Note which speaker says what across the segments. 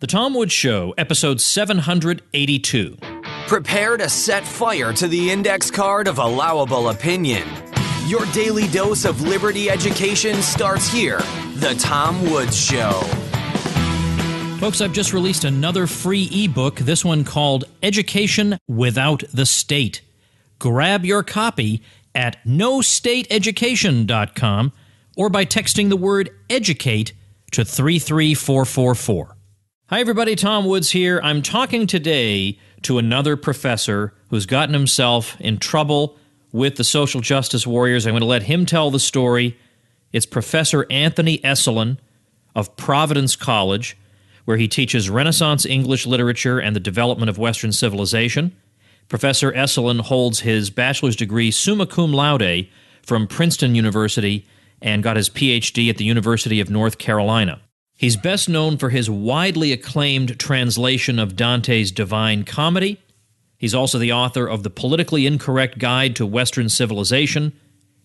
Speaker 1: The Tom Woods Show, episode 782.
Speaker 2: Prepare to set fire to the index card of allowable opinion. Your daily dose of liberty education starts here. The Tom Woods Show.
Speaker 1: Folks, I've just released another free ebook, this one called Education Without the State. Grab your copy at nostateeducation.com or by texting the word EDUCATE to 33444. Hi everybody, Tom Woods here. I'm talking today to another professor who's gotten himself in trouble with the social justice warriors. I'm going to let him tell the story. It's Professor Anthony Esolen of Providence College, where he teaches Renaissance English literature and the development of Western civilization. Professor Esolen holds his bachelor's degree summa cum laude from Princeton University and got his PhD at the University of North Carolina. He's best known for his widely acclaimed translation of Dante's Divine Comedy. He's also the author of The Politically Incorrect Guide to Western Civilization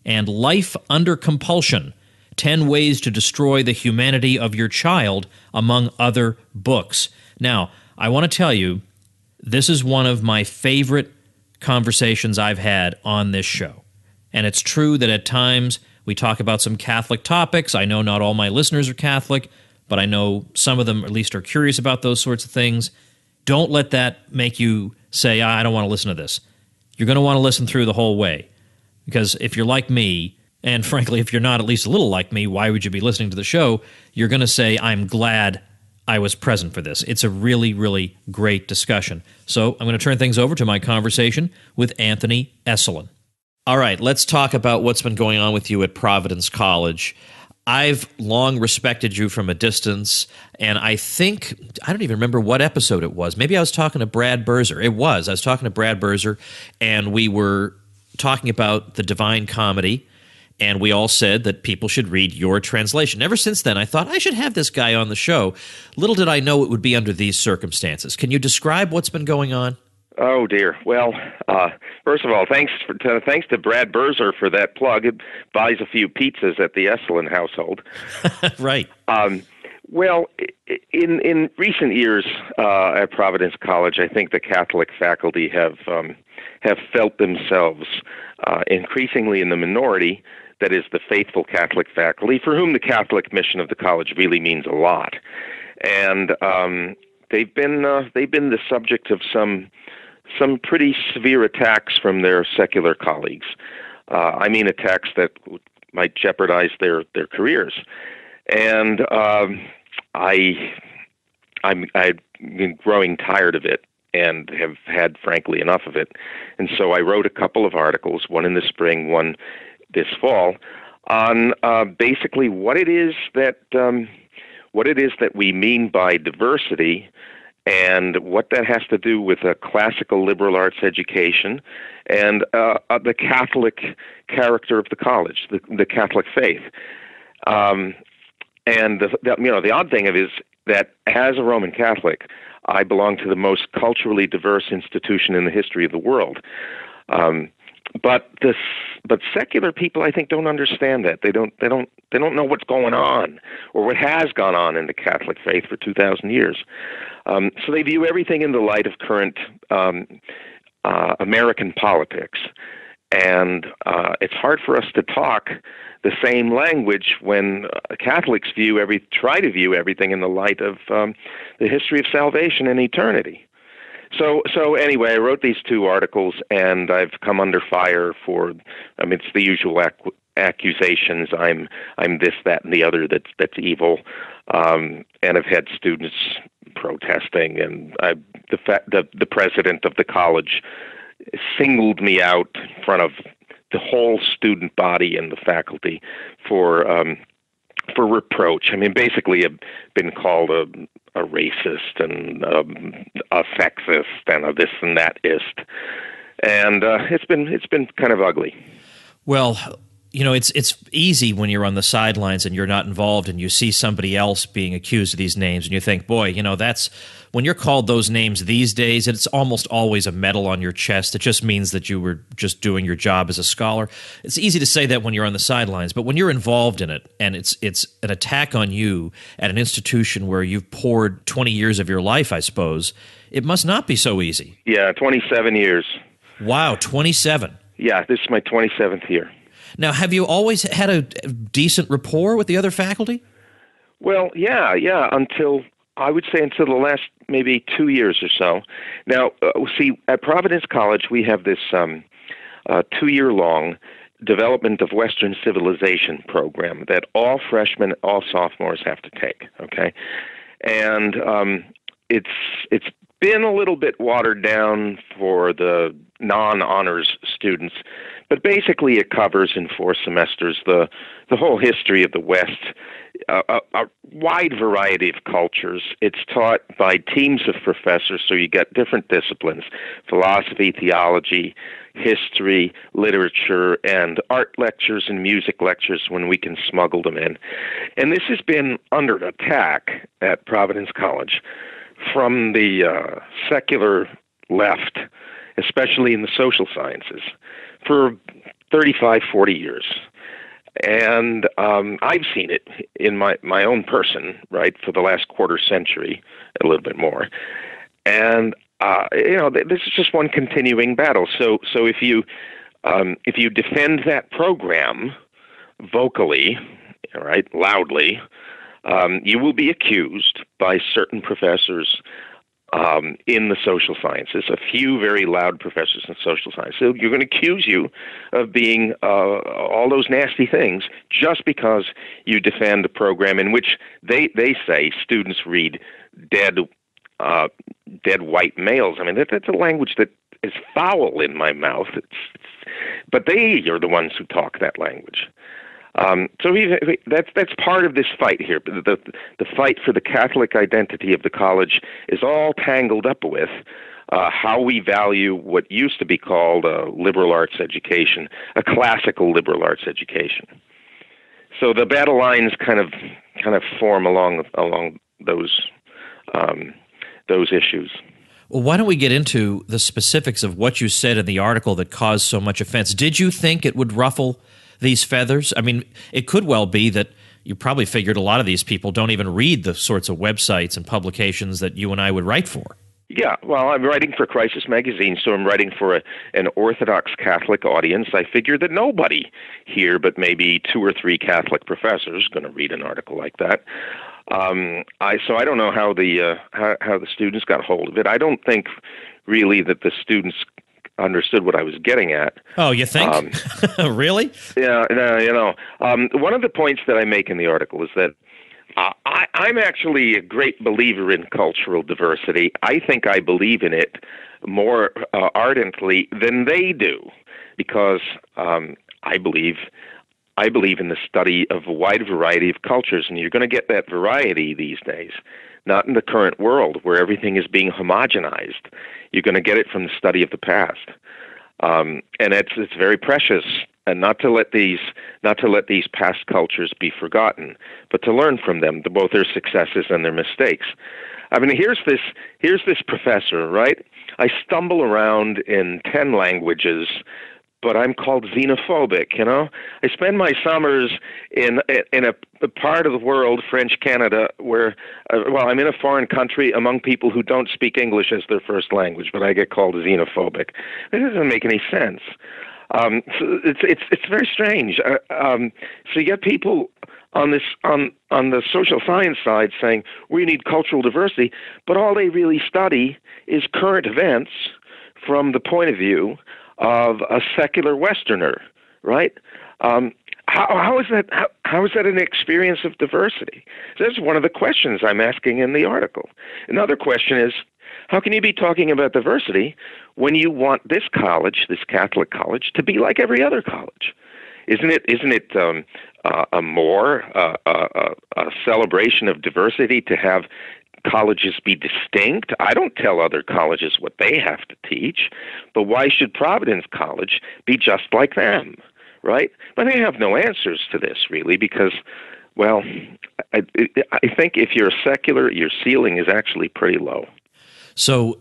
Speaker 1: and Life Under Compulsion, 10 Ways to Destroy the Humanity of Your Child, among other books. Now, I want to tell you, this is one of my favorite conversations I've had on this show. And it's true that at times we talk about some Catholic topics. I know not all my listeners are Catholic, but I know some of them at least are curious about those sorts of things. Don't let that make you say, I don't want to listen to this. You're going to want to listen through the whole way. Because if you're like me, and frankly, if you're not at least a little like me, why would you be listening to the show? You're going to say, I'm glad I was present for this. It's a really, really great discussion. So I'm going to turn things over to my conversation with Anthony Esolen. All right, let's talk about what's been going on with you at Providence College. I've long respected you from a distance, and I don't even remember what episode it was. Maybe I was talking to Brad Berzer. I was talking to Brad Berzer, and we were talking about the Divine Comedy, and we all said that people should read your translation. Ever since then, I thought I should have this guy on the show. Little did I know it would be under these circumstances. Can you describe what's been going on?
Speaker 3: Oh, dear. Well, first of all, thanks to Brad Berzer for that plug. It buys a few pizzas at the Esolen household.
Speaker 1: Right.
Speaker 3: Well, in recent years at Providence College, I think the Catholic faculty have felt themselves increasingly in the minority. That is, the faithful Catholic faculty, for whom the Catholic mission of the college really means a lot, and they've been the subject of some pretty severe attacks from their secular colleagues. I mean, attacks that might jeopardize their careers. And I've been growing tired of it and have had, frankly, enough of it. And so I wrote a couple of articles, one in the spring, one this fall, on basically what it is that we mean by diversity, and what that has to do with a classical liberal arts education and the Catholic character of the college, the Catholic faith. And the odd thing is that as a Roman Catholic, I belong to the most culturally diverse institution in the history of the world. But secular people, I think, don't understand that. They don't know what's going on or what has gone on in the Catholic faith for 2,000 years. So they view everything in the light of current American politics, and it's hard for us to talk the same language when Catholics try to view everything in the light of the history of salvation and eternity. So anyway, I wrote these two articles, and I've come under fire for, it's the usual accusations. I'm this, that, and the other that's evil, and I've had students protesting, and the president of the college singled me out in front of the whole student body and the faculty for reproach. I mean, basically, I've been called a racist and a sexist and a this and that ist, and it's been kind of ugly.
Speaker 1: Well, it's easy when you're on the sidelines and you're not involved and you see somebody else being accused of these names and you think, boy, that's when you're called those names these days, it's almost always a medal on your chest. It just means that you were just doing your job as a scholar. It's easy to say that when you're on the sidelines, but when you're involved in it and it's an attack on you at an institution where you've poured 20 years of your life, I suppose, it must not be so easy.
Speaker 3: Yeah, 27 years.
Speaker 1: Wow, 27.
Speaker 3: Yeah, this is my 27th year.
Speaker 1: Now, have you always had a decent rapport with the other faculty?
Speaker 3: Well, yeah, until the last maybe 2 years or so. Now, see, at Providence College, we have this 2-year-long Development of Western Civilization program that all freshmen, all sophomores have to take, okay? And it's been a little bit watered down for the non-honors students, but basically it covers in 4 semesters the whole history of the West, a wide variety of cultures. It's taught by teams of professors, so you get different disciplines: philosophy, theology, history, literature, and art lectures and music lectures when we can smuggle them in. And this has been under attack at Providence College from the secular left, especially in the social sciences, for 35, 40 years. And I've seen it in my own person, right, for the last quarter century, a little bit more. And this is just one continuing battle. So if you defend that program vocally, right, loudly, you will be accused by certain professors in the social sciences, a few very loud professors in social science. So you're going to accuse you of being all those nasty things just because you defend a program in which they say students read dead white males. I mean, that's a language that is foul in my mouth. But they are the ones who talk that language. So that's part of this fight here. The fight for the Catholic identity of the college is all tangled up with how we value what used to be called a liberal arts education, a classical liberal arts education. So the battle lines kind of form along those issues.
Speaker 1: Well, why don't we get into the specifics of what you said in the article that caused so much offense? Did you think it would ruffle these feathers? I mean, it could well be that you probably figured a lot of these people don't even read the sorts of websites and publications that you and I would write for.
Speaker 3: Yeah, well, I'm writing for Crisis Magazine, so I'm writing for an Orthodox Catholic audience. I figure that nobody here but maybe 2 or 3 Catholic professors is going to read an article like that. So I don't know how the students got hold of it. I don't think really that the students understood what I was getting at.
Speaker 1: Oh, you think? Really?
Speaker 3: Yeah, one of the points that I make in the article is that I'm actually a great believer in cultural diversity. I think I believe in it more ardently than they do, because I believe in the study of a wide variety of cultures, and you're going to get that variety these days. Not in the current world where everything is being homogenized. You're going to get it from the study of the past, and it's very precious. And not to let these past cultures be forgotten, but to learn from them, both their successes and their mistakes. I mean, here's this professor, right? I stumble around in 10 languages, but I'm called xenophobic, I spend my summers in a part of the world, French Canada, where, I'm in a foreign country among people who don't speak English as their first language, but I get called xenophobic. It doesn't make any sense. So it's very strange. So you get people on the social science side saying we need cultural diversity, but all they really study is current events from the point of view of a secular Westerner, right? How is that an experience of diversity? So that's one of the questions I'm asking in the article. Another question is, how can you be talking about diversity when you want this college, this Catholic college, to be like every other college? Isn't it a celebration of diversity to have colleges be distinct? I don't tell other colleges what they have to teach, but why should Providence College be just like them, right? But they have no answers to this, really, because, well, I think if you're secular, your ceiling is actually pretty low.
Speaker 1: So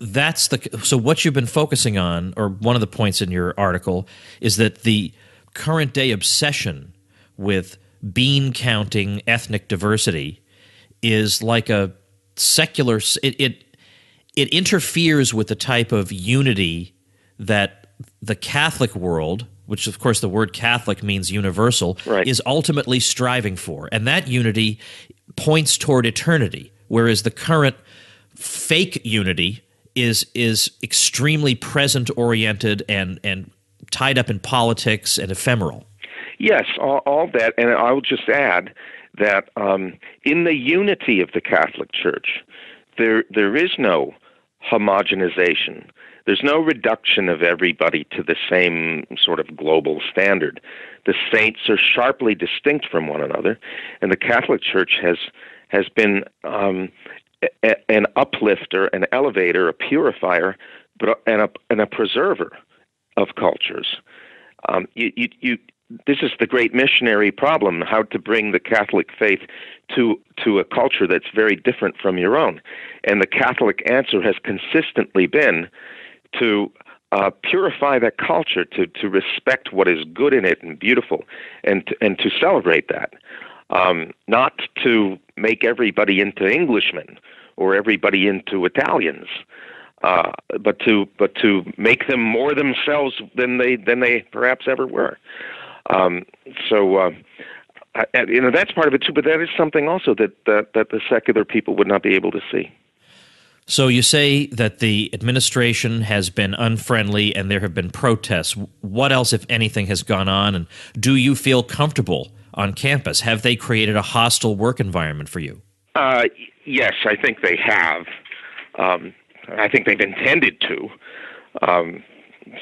Speaker 1: so what you've been focusing on, or one of the points in your article, is that the current day obsession with bean counting ethnic diversity is like a secular. It interferes with the type of unity that the Catholic world, which of course the word Catholic means universal,
Speaker 3: right,
Speaker 1: is ultimately striving for, and that unity points toward eternity, whereas the current fake unity is extremely present-oriented and tied up in politics and ephemeral.
Speaker 3: Yes, all that, and I will just add that in the unity of the Catholic Church, there is no homogenization. There's no reduction of everybody to the same sort of global standard. The saints are sharply distinct from one another, and the Catholic Church has been an uplifter, an elevator, a purifier, and a preserver of cultures. This is the great missionary problem: how to bring the Catholic faith to a culture that's very different from your own. And the Catholic answer has consistently been to purify that culture, to respect what is good in it and beautiful, and to celebrate that. Not to make everybody into Englishmen or everybody into Italians, but to make them more themselves than they perhaps ever were. That's part of it too. But that is something also that the secular people would not be able to see.
Speaker 1: So you say that the administration has been unfriendly and there have been protests. What else, if anything, has gone on? And do you feel comfortable on campus? Have they created a hostile work environment for you?
Speaker 3: Yes, I think they have. I think they've intended to.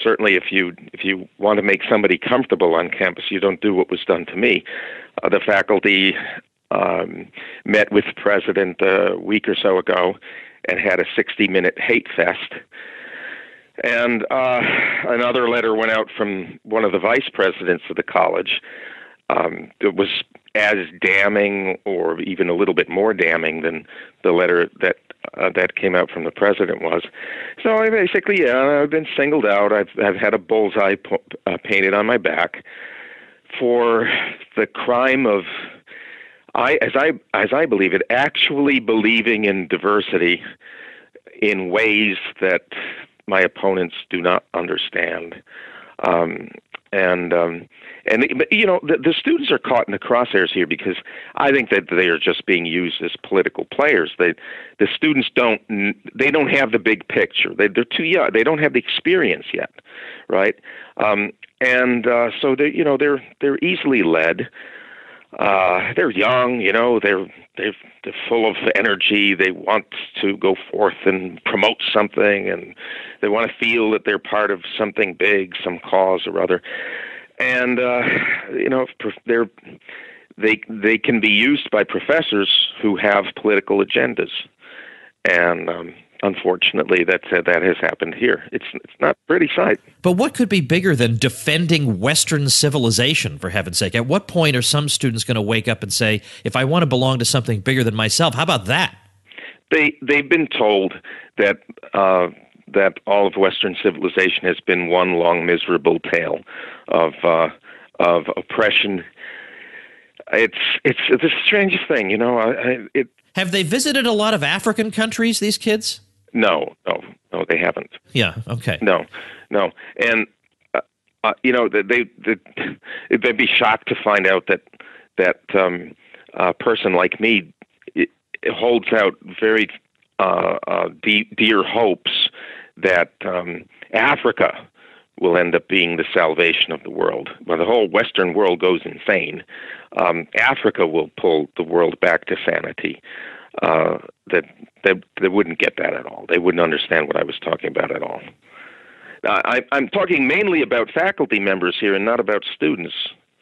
Speaker 3: Certainly, if you want to make somebody comfortable on campus, you don't do what was done to me. The faculty met with the president a week or so ago and had a 60-minute hate fest. And another letter went out from one of the vice presidents of the college. It was as damning, or even a little bit more damning, than the letter that came out from the president was. So I basically, I've been singled out. I've had a bullseye painted on my back for the crime of, as I believe it, actually believing in diversity in ways that my opponents do not understand. But the students are caught in the crosshairs here because I think that they are just being used as political players. The students don't have the big picture. They're too young. They don't have the experience yet, right? So they're easily led. They're young, they're full of energy. They want to go forth and promote something, and they want to feel that they're part of something big, some cause or other. And they can be used by professors who have political agendas, and unfortunately, that has happened here. It's not a pretty sight.
Speaker 1: But what could be bigger than defending Western civilization, for heaven's sake? At what point are some students going to wake up and say, if I want to belong to something bigger than myself, how about that?
Speaker 3: They've been told that all of Western civilization has been one long miserable tale of oppression. It's the strangest thing,
Speaker 1: Have they visited a lot of African countries, these kids?
Speaker 3: No, they haven't.
Speaker 1: Yeah, okay.
Speaker 3: No, and they'd be shocked to find out that a person like me holds out very dear hopes that Africa will end up being the salvation of the world. When the whole Western world goes insane, Africa will pull the world back to sanity. They wouldn't get that at all. They wouldn't understand what I was talking about at all. I'm talking mainly about faculty members here and not about students.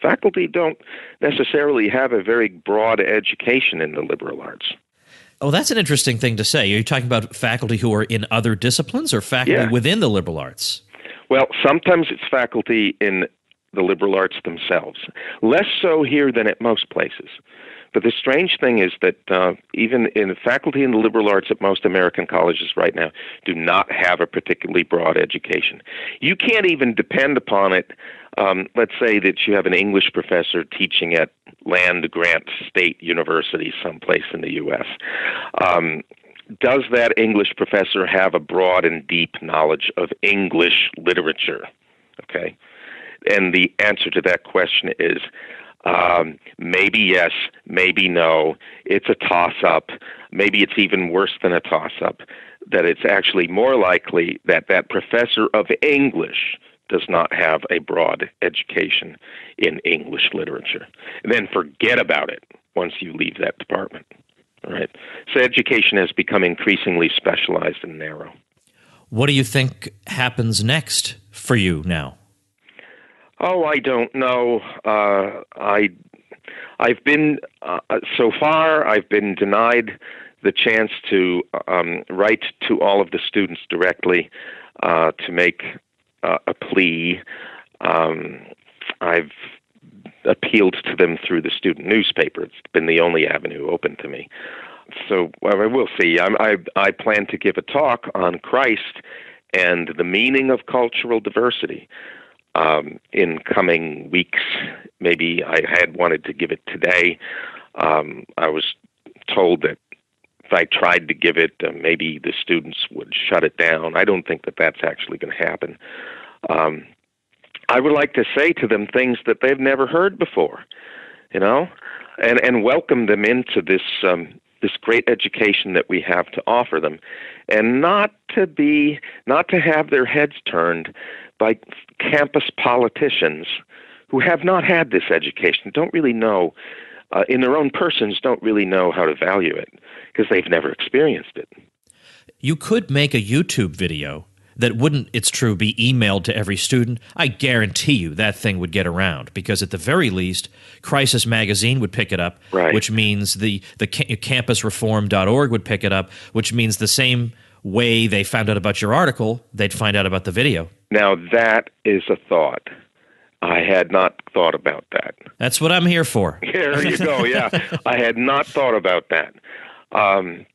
Speaker 3: Faculty don't necessarily have a very broad education in the liberal arts.
Speaker 1: Oh, that's an interesting thing to say. Are you talking about faculty who are in other disciplines or faculty within the liberal arts?
Speaker 3: Well, sometimes it's faculty in the liberal arts themselves. Less so here than at most places. But the strange thing is that even in the faculty in the liberal arts at most American colleges right now do not have a particularly broad education. You can't even depend upon it. Let's say that you have an English professor teaching at land-grant state university someplace in the U.S. Does that English professor have a broad and deep knowledge of English literature? Okay? And the answer to that question is maybe yes, maybe no. It's a toss-up. Maybe it's even worse than a toss-up, that it's actually more likely that that professor of English does not have a broad education in English literature. And then forget about it once you leave that department. All right? So education has become increasingly specialized and narrow.
Speaker 1: What do you think happens next for you now?
Speaker 3: Oh, I don't know. I've been so far. I've been denied the chance to write to all of the students directly to make a plea. I've appealed to them through the student newspaper. It's been the only avenue open to me. So we'll see. I plan to give a talk on Christ and the meaning of cultural diversity in coming weeks. Maybe I had wanted to give it today. I was told that if I tried to give it, maybe the students would shut it down. I don't think that that's actually going to happen. I would like to say to them things that they've never heard before, and welcome them into this great education that we have to offer them, and not to have their heads turned by campus politicians who have not had this education, don't really know, in their own persons, don't really know how to value it because they've never experienced it.
Speaker 1: You could make a YouTube video that wouldn't, it's true, be emailed to every student. I guarantee you that thing would get around because at the very least, Crisis Magazine would pick it up,
Speaker 3: right.
Speaker 1: Which means the campusreform.org would pick it up, which means the same way they found out about your article, they'd find out about the video. Now,
Speaker 3: that is a thought. I had not thought about that.
Speaker 1: That's what I'm here for.
Speaker 3: There you go, yeah. I had not thought about that.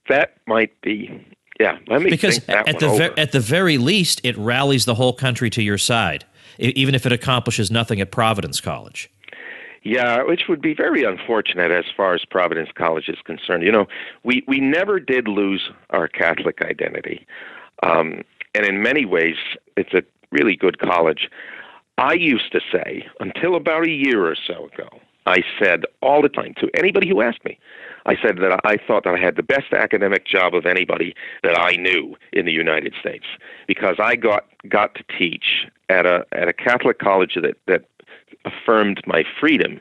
Speaker 3: That might be... Yeah, let me think that one over.
Speaker 1: At the very least, it rallies the whole country to your side, even if it accomplishes nothing at Providence College.
Speaker 3: Yeah, which would be very unfortunate as far as Providence College is concerned. We never did lose our Catholic identity, and in many ways, it's a really good college. I used to say, until about a year or so ago, I said all the time to anybody who asked me, I said that I thought that I had the best academic job of anybody that I knew in the United States because I got to teach at a Catholic college that affirmed my freedom.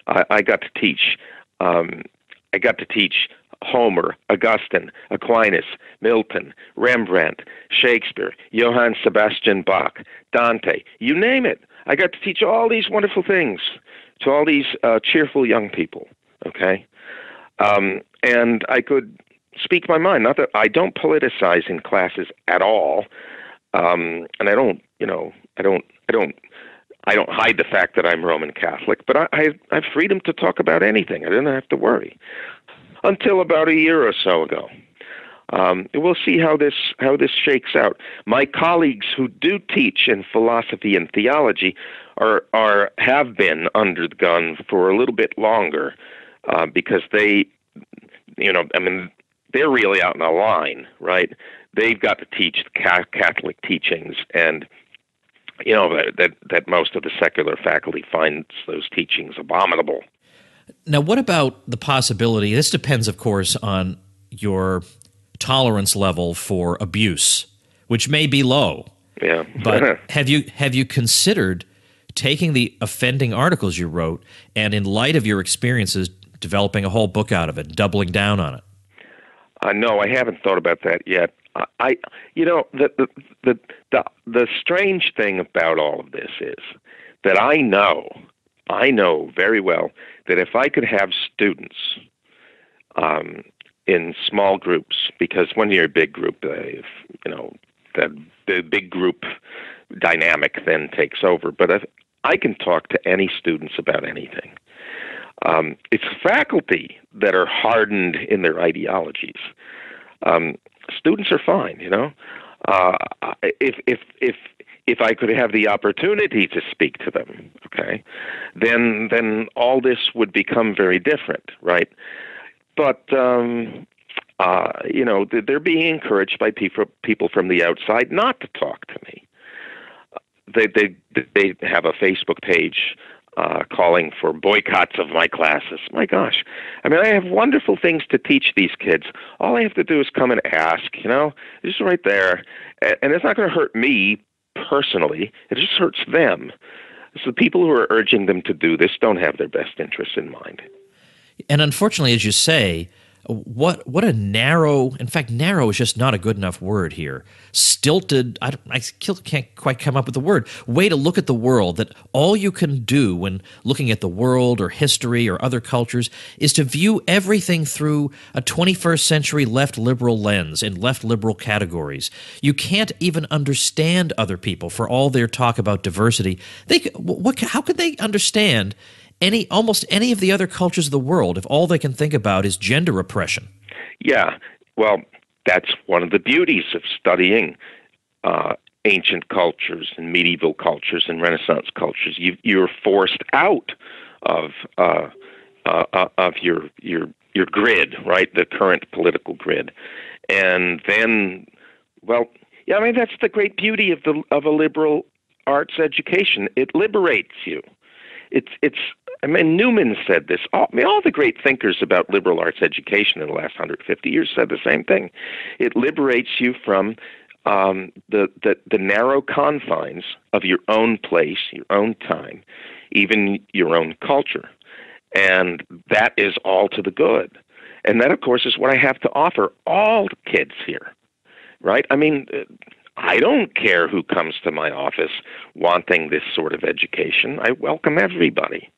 Speaker 3: I got to teach. I got to teach Homer, Augustine, Aquinas, Milton, Rembrandt, Shakespeare, Johann Sebastian Bach, Dante. You name it. I got to teach all these wonderful things to all these cheerful young people. Okay. And I could speak my mind. Not that I don't politicize in classes at all, and I don't hide the fact that I'm Roman Catholic. But I have freedom to talk about anything. I didn't have to worry until about a year or so ago. We'll see how this shakes out. My colleagues who do teach in philosophy and theology have been under the gun for a little bit longer. Because they're really out in the line, right? They've got to teach Catholic teachings, and that most of the secular faculty finds those teachings abominable.
Speaker 1: Now, what about the possibility? This depends, of course, on your tolerance level for abuse, which may be low.
Speaker 3: Yeah,
Speaker 1: but have you considered taking the offending articles you wrote and, in light of your experiences, developing a whole book out of it, doubling down on it?
Speaker 3: No, I haven't thought about that yet. The strange thing about all of this is that I know very well that if I could have students in small groups, because when you're a big group, the big group dynamic then takes over. But I can talk to any students about anything. It's faculty that are hardened in their ideologies. Students are fine, you know. If I could have the opportunity to speak to them, okay, then all this would become very different, right? But you know, they're being encouraged by people from the outside not to talk to me. They have a Facebook page calling for boycotts of my classes. My gosh. I mean, I have wonderful things to teach these kids. All I have to do is come and ask, you know, it's just right there. And it's not going to hurt me personally. It just hurts them. So the people who are urging them to do this don't have their best interests in mind.
Speaker 1: And unfortunately, as you say, what a narrow, in fact, narrow is just not a good enough word here. Stilted, I can't quite come up with the word, way to look at the world, that all you can do when looking at the world or history or other cultures is to view everything through a 21st century left liberal lens in left liberal categories. You can't even understand other people for all their talk about diversity. How could they understand almost any of the other cultures of the world if all they can think about is gender oppression?
Speaker 3: Yeah, well, that's one of the beauties of studying ancient cultures and medieval cultures and Renaissance cultures. You're forced out of your grid, right? The current political grid, and then, well, yeah, I mean that's the great beauty of a liberal arts education. It liberates you. It's. I mean, Newman said this. All the great thinkers about liberal arts education in the last 150 years said the same thing. It liberates you from the narrow confines of your own place, your own time, even your own culture. And that is all to the good. And that, of course, is what I have to offer all kids here, right? I mean, I don't care who comes to my office wanting this sort of education. I welcome everybody.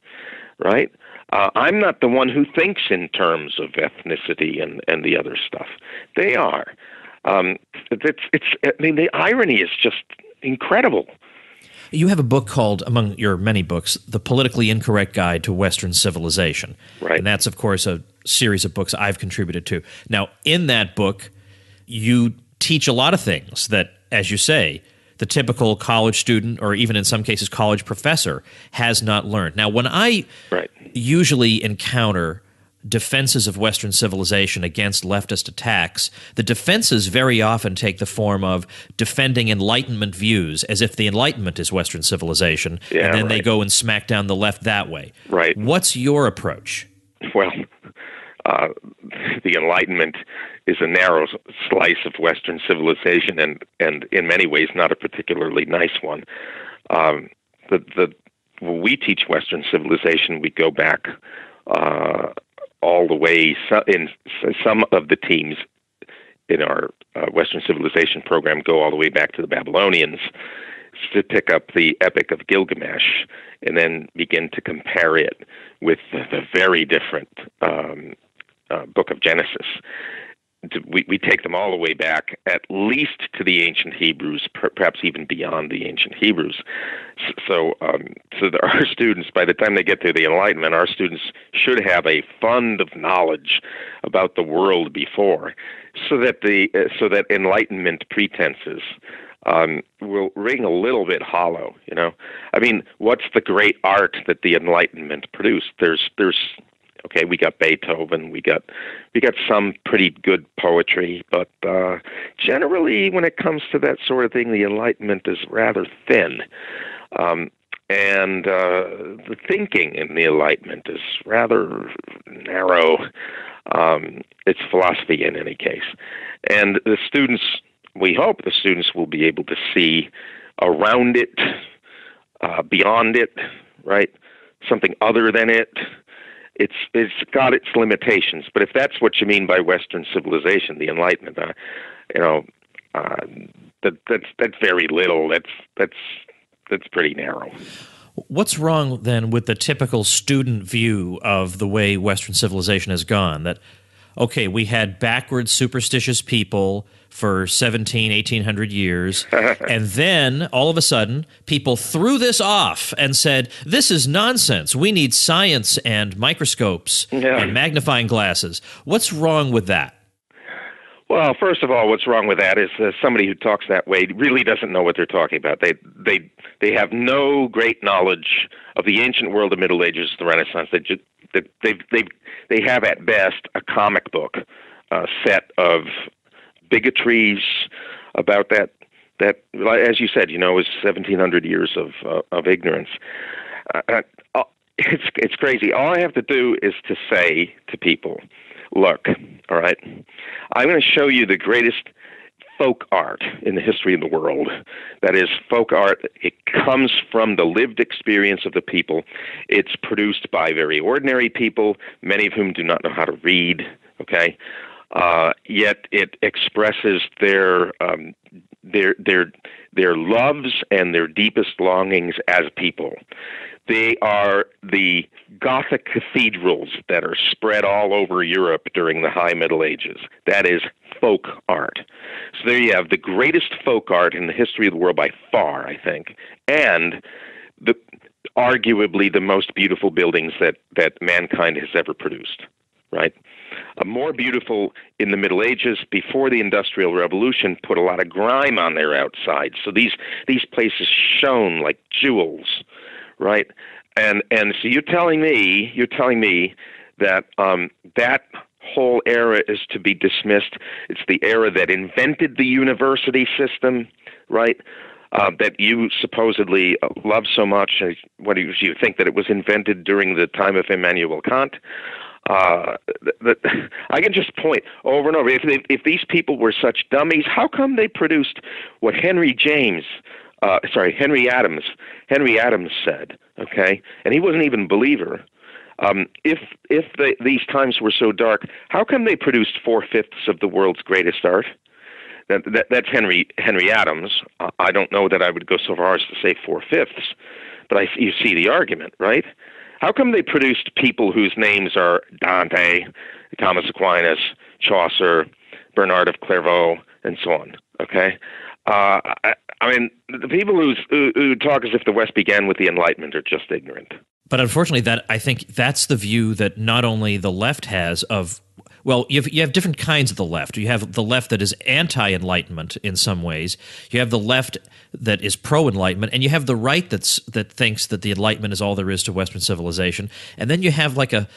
Speaker 3: Right? I'm not the one who thinks in terms of ethnicity and the other stuff. They are. I mean, the irony is just incredible.
Speaker 1: You have a book called, among your many books, The Politically Incorrect Guide to Western Civilization.
Speaker 3: Right.
Speaker 1: And that's, of course, a series of books I've contributed to. Now, in that book, you teach a lot of things that, as you say, the typical college student, or even in some cases college professor, has not learned. Now, when I usually encounter defenses of Western civilization against leftist attacks, the defenses very often take the form of defending Enlightenment views as if the Enlightenment is Western civilization, and then they go and smack down the left that way.
Speaker 3: Right.
Speaker 1: What's your approach?
Speaker 3: Well, the Enlightenment is a narrow slice of Western civilization, and in many ways not a particularly nice one. When we teach Western civilization, we go back all the way. In some of the teams in our Western civilization program go all the way back to the Babylonians to pick up the Epic of Gilgamesh and then begin to compare it with the very different book of Genesis. We take them all the way back, at least to the ancient Hebrews, perhaps even beyond the ancient Hebrews. So our students, by the time they get to the Enlightenment, our students should have a fund of knowledge about the world before, so that Enlightenment pretenses will ring a little bit hollow. You know, I mean, what's the great art that the Enlightenment produced? There's okay, we got Beethoven, we got some pretty good poetry, but generally, when it comes to that sort of thing, the Enlightenment is rather thin, and the thinking in the Enlightenment is rather narrow. It's philosophy in any case, and the students. We hope the students will be able to see around it, beyond it, right? Something other than it. It's got its limitations, but if that's what you mean by Western civilization, the Enlightenment, that's very little. That's pretty narrow.
Speaker 1: What's wrong then with the typical student view of the way Western civilization has gone? That okay, we had backwards superstitious people for 1800 years, and then all of a sudden people threw this off and said, this is nonsense. We need science and microscopes and magnifying glasses. What's wrong with that?
Speaker 3: Well, first of all, what's wrong with that is somebody who talks that way really doesn't know what they're talking about. They have no great knowledge of the ancient world, the Middle Ages, the Renaissance. They have at best a comic book set of bigotries about that, as you said, is 1,700 years of ignorance. It's crazy. All I have to do is to say to people, look, all right, I'm going to show you the greatest folk art in the history of the world. That is, folk art, it comes from the lived experience of the people. It's produced by very ordinary people, many of whom do not know how to read, okay? Yet it expresses their loves and their deepest longings as people. They are the Gothic cathedrals that are spread all over Europe during the High Middle Ages. That is folk art. So there you have the greatest folk art in the history of the world by far, I think, and arguably the most beautiful buildings that mankind has ever produced, right? More beautiful in the Middle Ages, before the Industrial Revolution, put a lot of grime on their outside. So these places shone like jewels, right? And so you're telling me that that whole era is to be dismissed. It's the era that invented the university system, right? That you supposedly love so much. What do you think, that it was invented during the time of Immanuel Kant? I can just point over and over. If these people were such dummies, how come they produced what Henry Adams said? Okay, and he wasn't even a believer. If these times were so dark, how come they produced 4/5 of the world's greatest art? That's Henry Adams. I don't know that I would go so far as to say 4/5, but you see the argument, right? How come they produced people whose names are Dante, Thomas Aquinas, Chaucer, Bernard of Clairvaux, and so on? Okay, I mean, the people who talk as if the West began with the Enlightenment are just ignorant.
Speaker 1: But unfortunately, I think that's the view that not only the left has of. Well, you have different kinds of the left. You have the left that is anti-Enlightenment in some ways. You have the left that is pro-Enlightenment, and you have the right that thinks that the Enlightenment is all there is to Western civilization. And then you have like a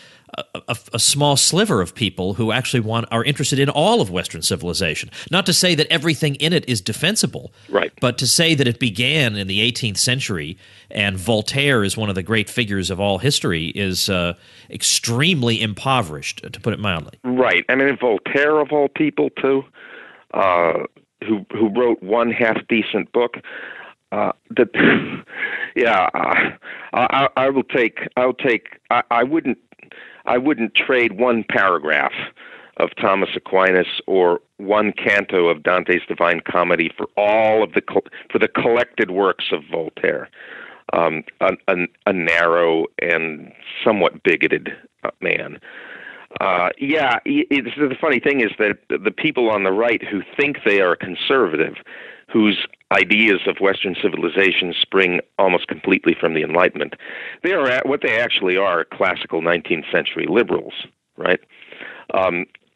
Speaker 1: small sliver of people who actually are interested in all of Western civilization. Not to say that everything in it is defensible,
Speaker 3: right?
Speaker 1: But to say that it began in the 18th century and Voltaire is one of the great figures of all history is extremely impoverished, to put it mildly.
Speaker 3: Right. I mean, Voltaire, of all people, too, who wrote one half-decent book. I wouldn't trade one paragraph of Thomas Aquinas or one canto of Dante's Divine Comedy for the collected works of Voltaire. A narrow and somewhat bigoted man. The funny thing is that the people on the right who think they are conservative, whose ideas of Western civilization spring almost completely from the Enlightenment, they are what they actually are, classical 19th century liberals, right?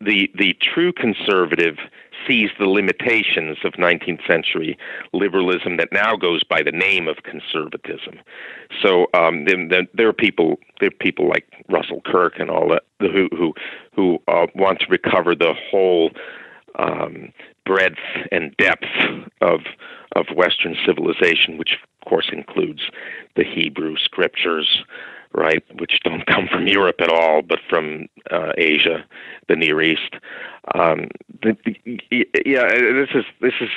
Speaker 3: The true conservative sees the limitations of 19th century liberalism that now goes by the name of conservatism. So there are people like Russell Kirk and all that who want to recover the whole breadth and depth of Western civilization, which of course includes the Hebrew scriptures, right, which don't come from Europe at all, but from Asia, the Near East. This is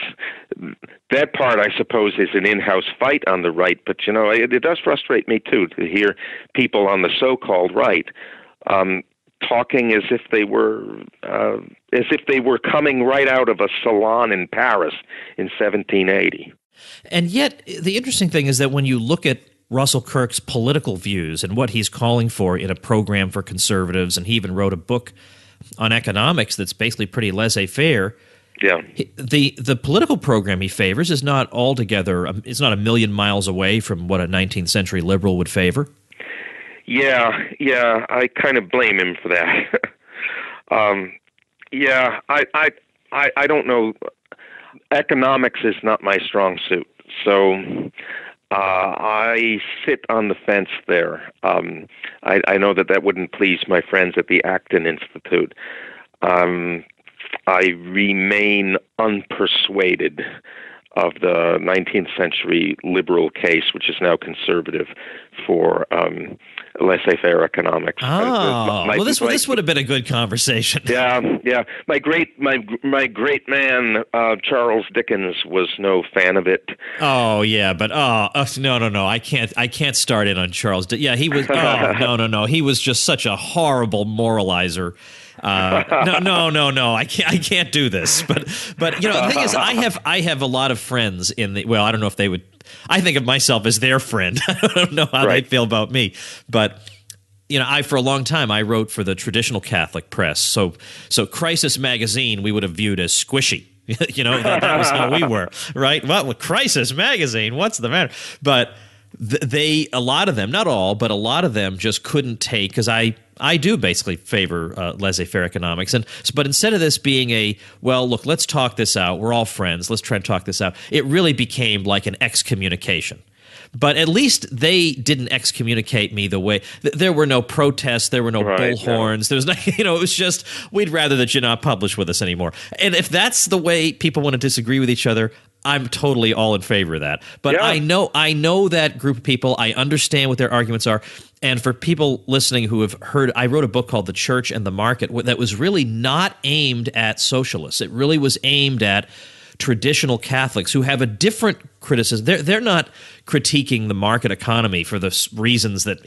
Speaker 3: that part, I suppose, is an in-house fight on the right. But it does frustrate me too to hear people on the so-called right talking as if they were coming right out of a salon in Paris in 1780.
Speaker 1: And yet, the interesting thing is that when you look at Russell Kirk's political views and what he's calling for in a program for conservatives, and he even wrote a book on economics that's basically pretty laissez-faire.
Speaker 3: Yeah.
Speaker 1: The political program he favors is not altogether, it's not a million miles away from what a 19th century liberal would favor.
Speaker 3: Yeah, I kind of blame him for that. I don't know. Economics is not my strong suit, so I sit on the fence there. I know that wouldn't please my friends at the Acton Institute. I remain unpersuaded of the 19th century liberal case, which is now conservative, for laissez-faire economics.
Speaker 1: Well, this would have been a good conversation.
Speaker 3: Yeah. My great man Charles Dickens was no fan of it.
Speaker 1: Oh yeah, but no, I can't start in on Charles. Yeah, he was. No, he was just such a horrible moralizer. No, I can't do this. But the thing is, I have a lot of friends in the. Well, I don't know if they would. I think of myself as their friend. I don't know how they feel about me, but. For a long time, I wrote for the traditional Catholic press. So Crisis Magazine, we would have viewed as squishy. That was how we were, right? Well, with Crisis Magazine, what's the matter? But a lot of them, not all, but a lot of them just couldn't take, because I do basically favor laissez-faire economics. But instead of this being look, let's talk this out. We're all friends. Let's try and talk this out. It really became like an excommunication. But at least they didn't excommunicate me the way there were no protests, there were no bullhorns. There was no, it was just we'd rather that you not publish with us anymore. And if that's the way people want to disagree with each other, I'm totally all in favor of that. But I know that group of people. I understand what their arguments are. And for people listening who have heard, I wrote a book called The Church and the Market that was really not aimed at socialists. It really was aimed at traditional Catholics who have a different criticism. They're not critiquing the market economy for the reasons that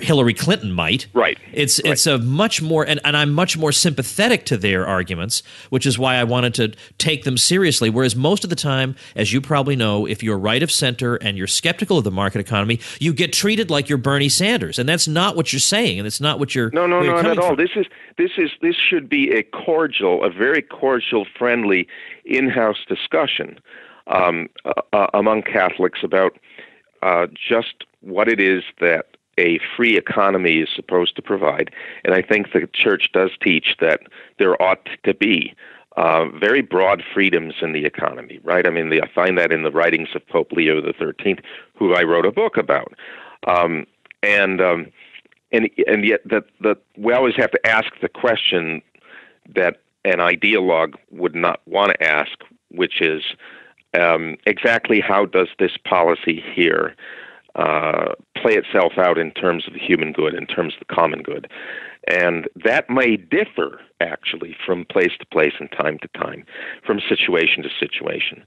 Speaker 1: Hillary Clinton might.
Speaker 3: Right.
Speaker 1: It's a much more, and I'm much more sympathetic to their arguments, which is why I wanted to take them seriously. Whereas most of the time, as you probably know, if you're right of center and you're skeptical of the market economy, you get treated like you're Bernie Sanders, and that's not what you're saying, and it's not what you're.
Speaker 3: No, not at all. This should be a very cordial, friendly, in-house discussion among Catholics about just what it is that a free economy is supposed to provide. And I think the Church does teach that there ought to be very broad freedoms in the economy, right? I mean, I find that in the writings of Pope Leo XIII, who I wrote a book about. And yet that we always have to ask the question that an ideologue would not want to ask, which is exactly how does this policy here play itself out in terms of the human good, in terms of the common good. And that may differ, actually, from place to place and time to time, from situation to situation.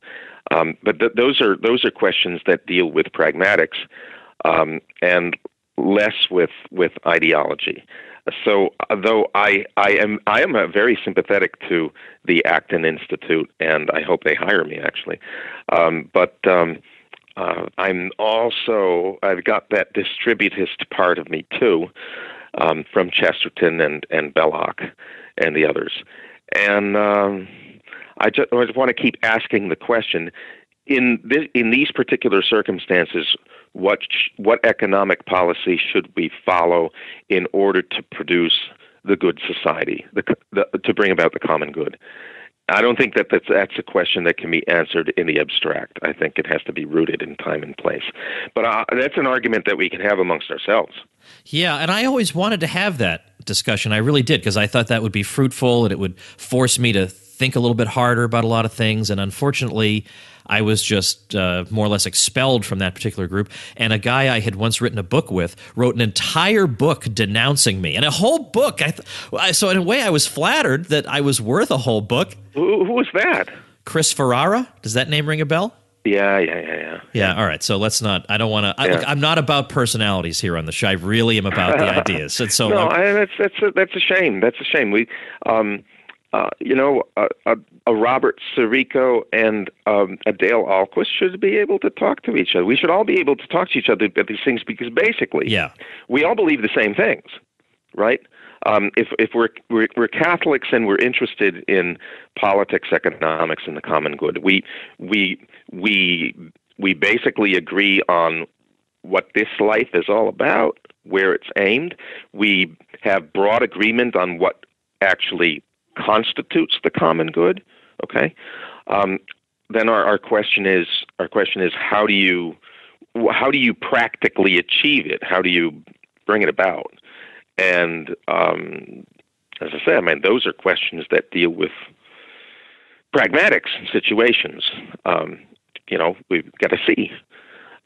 Speaker 3: But those are questions that deal with pragmatics and less with ideology. So, though I am very sympathetic to the Acton Institute, and I hope they hire me, actually. I've got that distributist part of me too, from Chesterton and Belloc and the others. And I just want to keep asking the question, in these particular circumstances, what economic policy should we follow in order to produce the good society, to bring about the common good? I don't think that's a question that can be answered in the abstract. I think it has to be rooted in time and place. But that's an argument that we can have amongst ourselves.
Speaker 1: Yeah, and I always wanted to have that discussion. I really did, because I thought that would be fruitful and it would force me to think a little bit harder about a lot of things. And unfortunately, I was just more or less expelled from that particular group. And a guy I had once written a book with wrote an entire book denouncing me. And a whole book. So in a way, I was flattered that I was worth a whole book.
Speaker 3: Who was that?
Speaker 1: Chris Ferrara. Does that name ring a bell?
Speaker 3: Yeah.
Speaker 1: Yeah, all right. So let's not – I don't want to – look, I'm not about personalities here on the show. I really am about the ideas. And so
Speaker 3: that's a shame. That's a shame. We a Robert Sirico and a Dale Ahlquist should be able to talk to each other. We should all be able to talk to each other about these things because basically we all believe the same things, right? if we're Catholics and we're interested in politics, economics, and the common good, we basically agree on what this life is all about, where it's aimed. We have broad agreement on what actually constitutes the common good. Okay, then our question is how do you practically achieve it? How do you bring it about? And as I say, I mean, those are questions that deal with pragmatics and situations. We've got to see.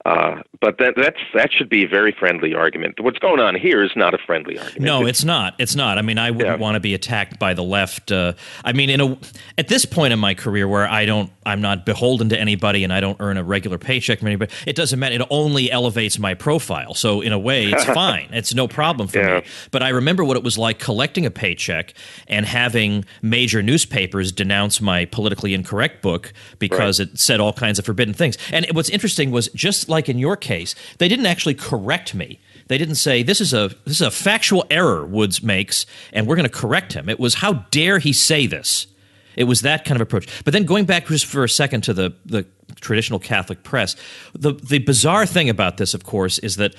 Speaker 3: But that should be a very friendly argument. What's going on here is not a friendly argument.
Speaker 1: No, it's not. It's not. I mean, I wouldn't want to be attacked by the left. I mean, at this point in my career, where I'm not beholden to anybody, and I don't earn a regular paycheck from anybody. It doesn't matter. It only elevates my profile. So in a way, it's fine. It's no problem for me. But I remember what it was like collecting a paycheck and having major newspapers denounce my politically incorrect book because it said all kinds of forbidden things. And what's interesting was, just like in your case, they didn't actually correct me. They didn't say, this is a factual error Woods makes, and we're going to correct him. It was, how dare he say this? It was that kind of approach. But then going back just for a second to the traditional Catholic press, the bizarre thing about this, of course, is that,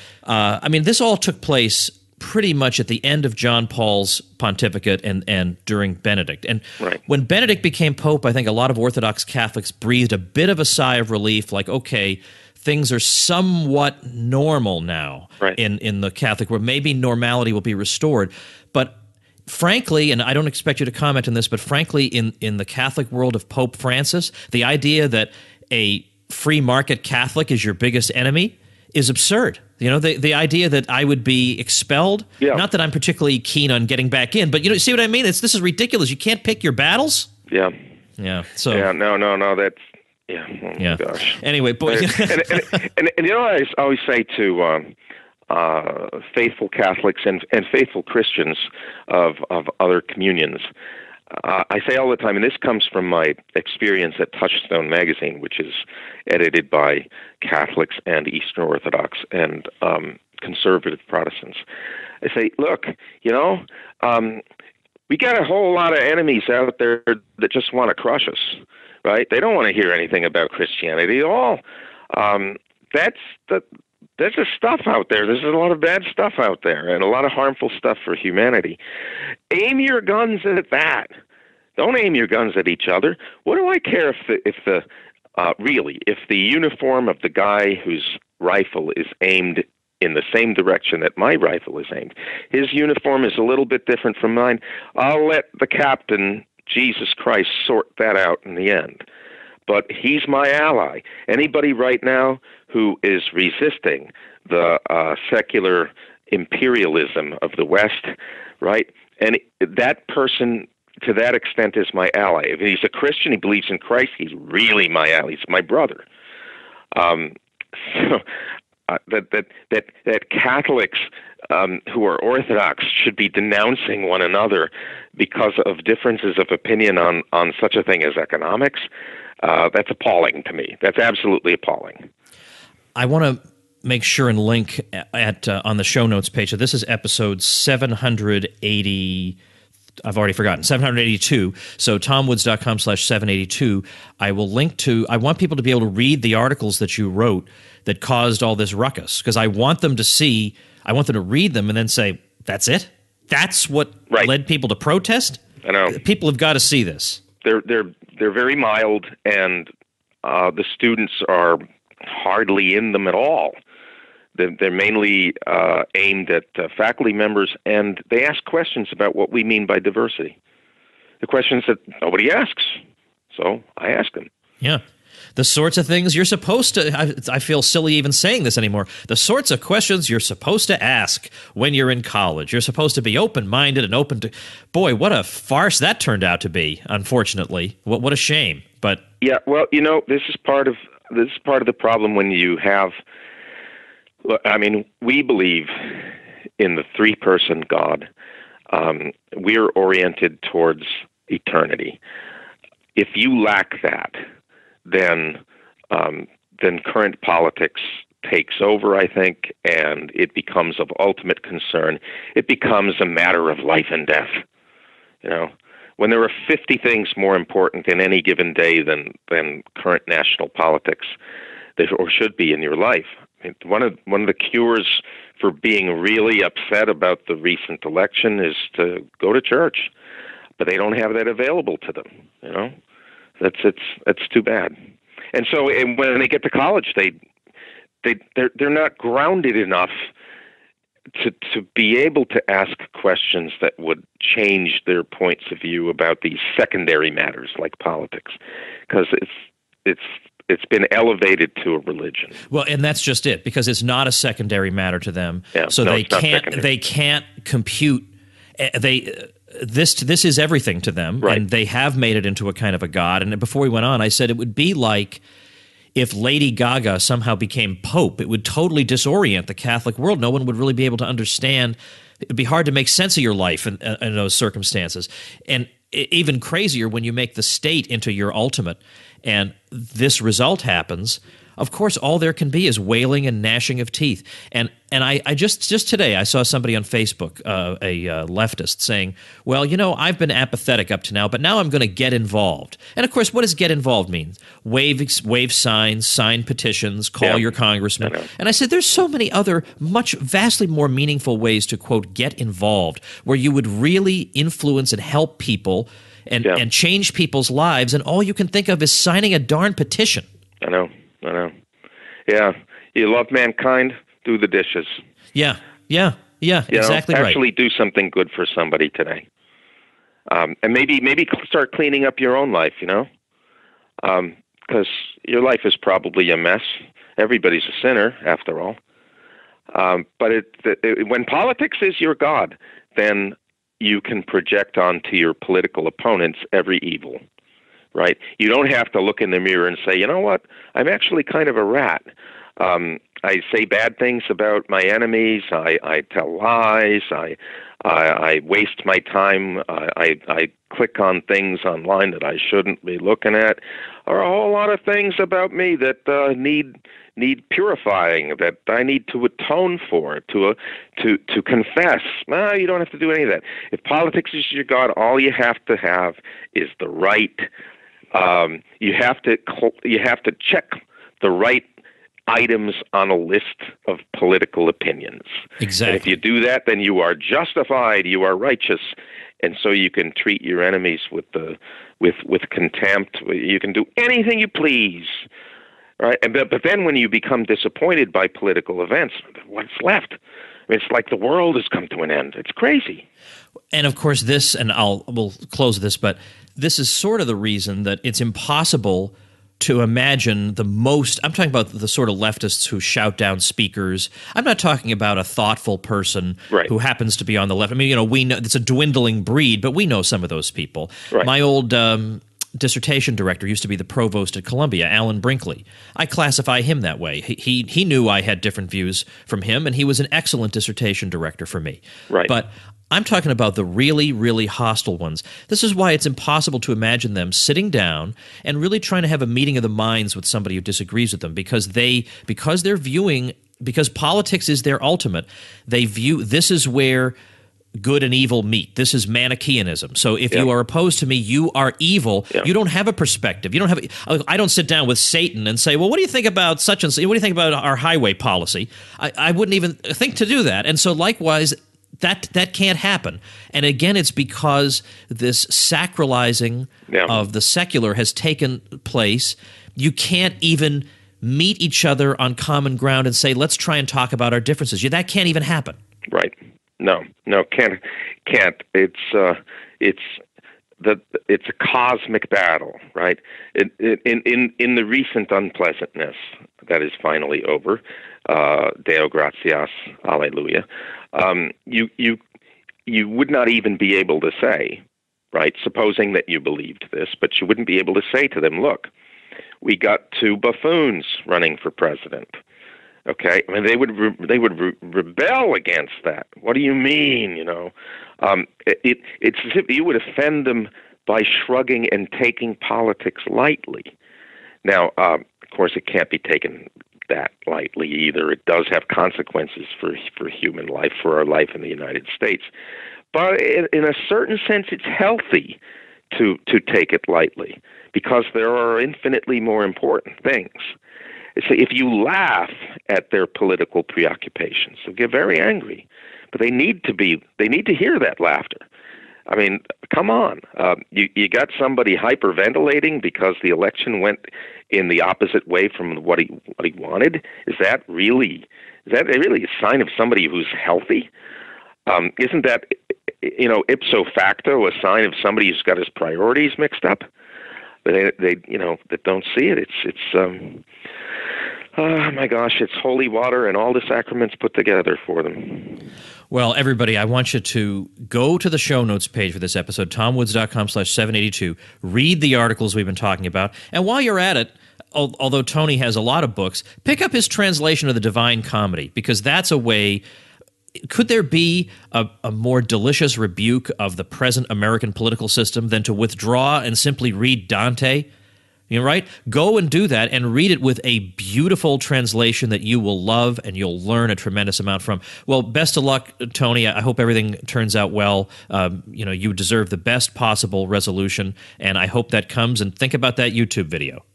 Speaker 1: this all took place pretty much at the end of John Paul's pontificate and during Benedict. And when Benedict became pope, I think a lot of Orthodox Catholics breathed a bit of a sigh of relief, like, okay, things are somewhat normal now in the Catholic world. Maybe normality will be restored. But frankly, and I don't expect you to comment on this, but frankly, in the Catholic world of Pope Francis, the idea that a free market Catholic is your biggest enemy is absurd. You know, the idea that I would be expelled, not that I'm particularly keen on getting back in, but see what I mean? This is ridiculous. You can't pick your battles? Yeah. So
Speaker 3: no, that's... Yeah. Oh my gosh.
Speaker 1: Anyway, boy.
Speaker 3: and I always say to faithful Catholics and faithful Christians of other communions, I say all the time, and this comes from my experience at Touchstone magazine, which is edited by Catholics and Eastern Orthodox and conservative Protestants. I say, look, we got a whole lot of enemies out there that just want to crush us. Right? They don't want to hear anything about Christianity at all. There's just stuff out there. There's a lot of bad stuff out there and a lot of harmful stuff for humanity. Aim your guns at that. Don't aim your guns at each other. What do I care if the uniform of the guy whose rifle is aimed in the same direction that my rifle is aimed? His uniform is a little bit different from mine. I'll let the captain, Jesus Christ, sort that out in the end. But he's my ally. Anybody right now who is resisting the secular imperialism of the West, right? And that person, to that extent, is my ally. If he's a Christian, he believes in Christ, he's really my ally. He's my brother. That Catholics who are Orthodox should be denouncing one another because of differences of opinion on such a thing as economics, that's appalling to me. That's absolutely appalling.
Speaker 1: I want to make sure and link on the show notes page. So this is episode 780. I've already forgotten, 782. So tomwoods.com/782. I will link to, I want people to be able to read the articles that you wrote that caused all this ruckus, because I want them to read them and then say, that's it? That's what led people to protest?
Speaker 3: I know.
Speaker 1: People have got to see this.
Speaker 3: They're very mild, and the students are hardly in them at all. They're mainly aimed at faculty members, and they ask questions about what we mean by diversity. The questions that nobody asks, so I ask them.
Speaker 1: Yeah. The sorts of things you're supposed to, I feel silly even saying this anymore, the sorts of questions you're supposed to ask when you're in college. You're supposed to be open-minded and open to, boy, what a farce that turned out to be, unfortunately. What a shame. But
Speaker 3: yeah, well, this is part of the problem when you have, we believe in the three-person God. We're oriented towards eternity. If you lack that, then current politics takes over, I think, and it becomes of ultimate concern. It becomes a matter of life and death. You know, when there are 50 things more important in any given day than current national politics, or should be in your life. I mean, one of the cures for being really upset about the recent election is to go to church, but they don't have that available to them. You know, that's too bad. And so, when they get to college, they're not grounded enough to be able to ask questions that would change their points of view about these secondary matters like politics, because it's been elevated to a religion.
Speaker 1: Well, and that's just it, because it's not a secondary matter to them.
Speaker 3: Yeah,
Speaker 1: so
Speaker 3: no,
Speaker 1: they can't compute. This is everything to them,
Speaker 3: right.
Speaker 1: And they have made it into a kind of a god. And before we went on, I said it would be like if Lady Gaga somehow became Pope. It would totally disorient the Catholic world. No one would really be able to understand. It would be hard to make sense of your life in those circumstances. And even crazier when you make the state into your ultimate, and this result happens. Of course, all there can be is wailing and gnashing of teeth. And I just today I saw somebody on Facebook, a leftist, saying, well, you know, I've been apathetic up to now, but now I'm going to get involved. And of course, what does get involved mean? Wave signs, sign petitions, call your congressman. And I said, there's so many other vastly more meaningful ways to, quote, get involved, where you would really influence and help people and change people's lives. And all you can think of is signing a darn petition.
Speaker 3: I know. Yeah. You love mankind, do the dishes.
Speaker 1: Yeah, exactly right.
Speaker 3: Actually do something good for somebody today. And maybe start cleaning up your own life, you know? Because your life is probably a mess. Everybody's a sinner, after all. But when politics is your God, then you can project onto your political opponents every evil. Right? You don't have to look in the mirror and say, you know what, I'm actually kind of a rat. I say bad things about my enemies. I tell lies. I waste my time. I click on things online that I shouldn't be looking at. There are a whole lot of things about me that need purifying, that I need to atone for, to confess. No, you don't have to do any of that. If politics is your God, all you have to have is the right. You have to check the right items on a list of political opinions.
Speaker 1: Exactly.
Speaker 3: And if you do that, then you are justified. You are righteous, and so you can treat your enemies with contempt. You can do anything you please, right? But then when you become disappointed by political events, what's left? I mean, it's like the world has come to an end. It's crazy.
Speaker 1: And of course, we'll close this, but this is sort of the reason that it's impossible to imagine I'm talking about the sort of leftists who shout down speakers. I'm not talking about a thoughtful person who happens to be on the left. I mean, you know, we know it's a dwindling breed, but we know some of those people. Right. My old dissertation director used to be the provost at Columbia, Alan Brinkley. I classify him that way. He knew I had different views from him, and he was an excellent dissertation director for me. Right. But I'm talking about the really, really hostile ones. This is why it's impossible to imagine them sitting down and really trying to have a meeting of the minds with somebody who disagrees with them, because politics is their ultimate. They view this is where good and evil meet. This is Manichaeanism. So if you are opposed to me, you are evil. Yeah. You don't have a perspective. I don't sit down with Satan and say, well, what do you think about such and such? What do you think about our highway policy? I wouldn't even think to do that. And so likewise, that can't happen. And again, it's because this sacralizing of the secular has taken place. You can't even meet each other on common ground and say, let's try and talk about our differences. That can't even happen. Right.
Speaker 3: No, can't. It's a cosmic battle, right? In the recent unpleasantness that is finally over, Deo gratias, Alleluia. You would not even be able to say, right? Supposing that you believed this, but you wouldn't be able to say to them, look, we got two buffoons running for president. Okay, I mean they would rebel against that. What do you mean? You know, it's as if you would offend them by shrugging and taking politics lightly. Now, of course, it can't be taken that lightly either. It does have consequences for human life, for our life in the United States. But in a certain sense, it's healthy to take it lightly, because there are infinitely more important things. So if you laugh at their political preoccupations, they'll get very angry. But they need to hear that laughter. I mean, come on. You got somebody hyperventilating because the election went in the opposite way from what he wanted. Is that really a sign of somebody who's healthy? Isn't that, ipso facto a sign of somebody who's got his priorities mixed up? But they that don't see it. Oh my gosh, it's holy water and all the sacraments put together for them.
Speaker 1: Well, everybody, I want you to go to the show notes page for this episode, tomwoods.com/782, read the articles we've been talking about, and while you're at it, although Tony has a lot of books, pick up his translation of the Divine Comedy, because that's a way. Could there be a more delicious rebuke of the present American political system than to withdraw and simply read Dante? Right? Go and do that and read it with a beautiful translation that you will love and you'll learn a tremendous amount from. Well, best of luck, Tony. I hope everything turns out well. You deserve the best possible resolution, and I hope that comes. And think about that YouTube video.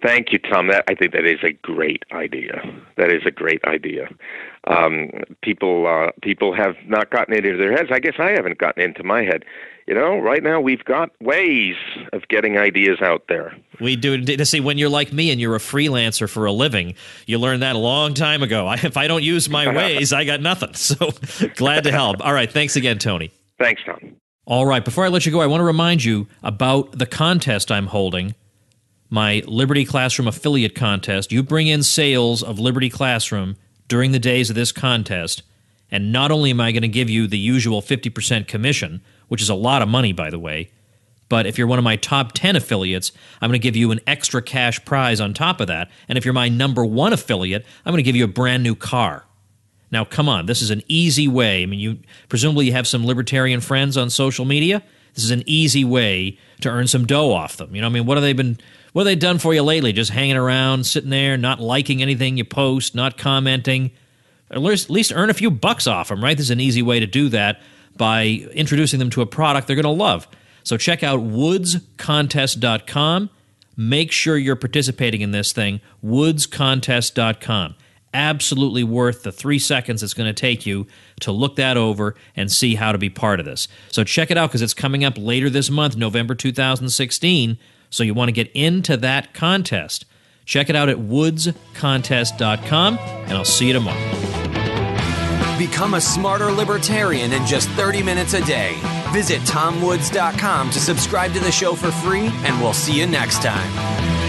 Speaker 3: Thank you, Tom. I think that is a great idea. That is a great idea. People have not gotten it into their heads. I guess I haven't gotten into my head. Right now we've got ways of getting ideas out there.
Speaker 1: We do. See, when you're like me and you're a freelancer for a living, you learned that a long time ago. If I don't use my ways, I got nothing. So glad to help. All right. Thanks again, Tony.
Speaker 3: Thanks, Tom.
Speaker 1: All right. Before I let you go, I want to remind you about the contest I'm holding, my Liberty Classroom affiliate contest. You bring in sales of Liberty Classroom during the days of this contest, and not only am I going to give you the usual 50% commission, which is a lot of money, by the way, but if you're one of my top 10 affiliates, I'm going to give you an extra cash prize on top of that. And if you're my number 1 affiliate, I'm going to give you a brand new car. Now, come on, this is an easy way. I mean, you presumably have some libertarian friends on social media. This is an easy way to earn some dough off them. What have they done for you lately? Just hanging around, sitting there, not liking anything you post, not commenting. At least earn a few bucks off them, right? This is an easy way to do that by introducing them to a product they're going to love. So check out woodscontest.com. Make sure you're participating in this thing, woodscontest.com. Absolutely worth the 3 seconds it's going to take you to look that over and see how to be part of this. So check it out, because it's coming up later this month, November 2016, so you want to get into that contest. Check it out at woodscontest.com, and I'll see you tomorrow.
Speaker 2: Become a smarter libertarian in just 30 minutes a day. Visit tomwoods.com to subscribe to the show for free, and we'll see you next time.